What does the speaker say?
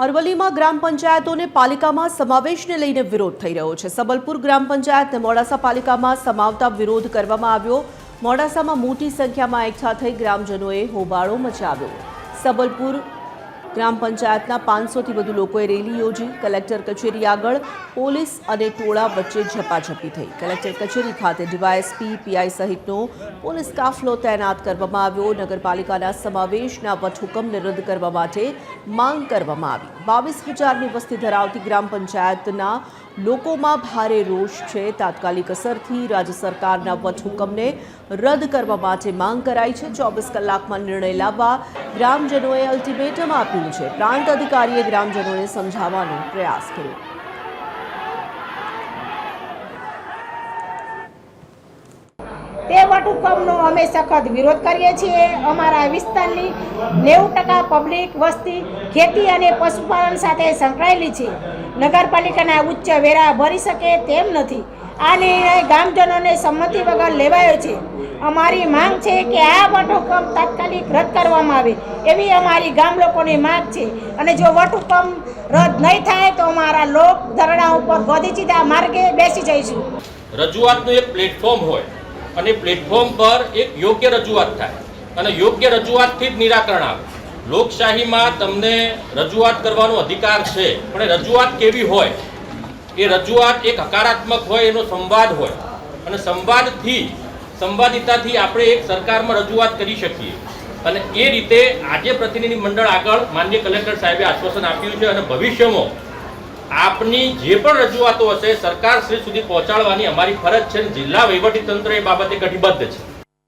અરવલ્લીમાં ગ્રામ પંચાયતોને પાલિકામાં સમાવેશને લઈને વિરોધ થઈ રહ્યો છે। સબલપુર ગ્રામ પંચાયતને મોડાસા પાલિકામાં સમાવતા વિરોધ કરવામાં આવ્યો। મોડાસામાં મોટી સંખ્યામાં એકઠા થઈ ગ્રામજનોએ હોબાળો મચાવ્યો। સબલપુર ગ્રામ પંચાયતના 500 થી વધુ લોકોએ રેલી યોજી। કલેક્ટર કચેરી આગળ પોલીસ અને ટોળા વચ્ચે ઝપાઝપી થઈ। કલેક્ટર કચેરી ખાતે ડીવાયએસપી પીઆઈ સહિતનો પોલીસ કાફલો તૈનાત કરવામાં આવ્યો। નગરપાલિકાના સમાવેશના વટહુકમને રદ કરવા માટે માંગ કરવામાં આવી। 22,000ની વસ્તી ધરાવતી ગ્રામ પંચાયતના લોકોમાં ભારે રોષ છે। તાત્કાલિક અસરથી રાજ્ય સરકારના વટહુકમને રદ કરવા માટે માંગ કરાઈ છે। 24 કલાકમાં નિર્ણય લાવવા ગ્રામજનોએ અલ્ટિમેટમ આપ્યું છે। પ્રાંત અધિકારીએ ગ્રામજનોને સમજાવવાનો પ્રયાસ કર્યો। તે વટહુકમનો અમે સખત વિરોધ કરીએ છીએ। અમારા વિસ્તારની 90% પબ્લિક વસ્તી ખેતી અને પશુપાલન સાથે સંકળાયેલી છે। નગરપાલિકાના ઉચ્ચ વેરા ભરી શકે તેમ નથી। આ નિર્ણય ગામજનોને સંમતિ વગર લેવાયો છે। અમારી માંગ છે કે આ વટહુકમ તાત્કાલિક રદ કરવામાં આવે એવી અમારી ગામ લોકોની માંગ છે। અને જો વટહુકમ રદ નહીં થાય તો અમારા લોક ધરણા ઉપર ગાંધીજીના માર્ગે બેસી જઈશું। રજૂઆતનું એક પ્લેટફોર્મ હોય અને પ્લેટફોર્મ પર એક યોગ્ય રજૂઆત થાય અને યોગ્ય રજૂઆતથી જ નિરાકરણ આવે। લોકશાહીમાં તમને રજૂઆત કરવાનો અધિકાર છે, પણ રજૂઆત કેવી હોય? એ રજૂઆત એક હકારાત્મક હોય, એનો સંવાદ હોય અને સંવાદિતાથી આપણે એક સરકારમાં રજૂઆત કરી શકીએ। અને એ રીતે આજે પ્રતિનિધિ મંડળ આગળ માનનીય કલેક્ટર સાહેબે આશ્વાસન આપ્યું છે અને ભવિષ્યમાં આપની જે પણ રજૂઆતો હશે સરકાર શ્રી સુધી પહોંચાડવાની અમારી ફરજ છે। જિલ્લા વહીવટીતંત્ર એ બાબતે કટિબદ્ધ છે।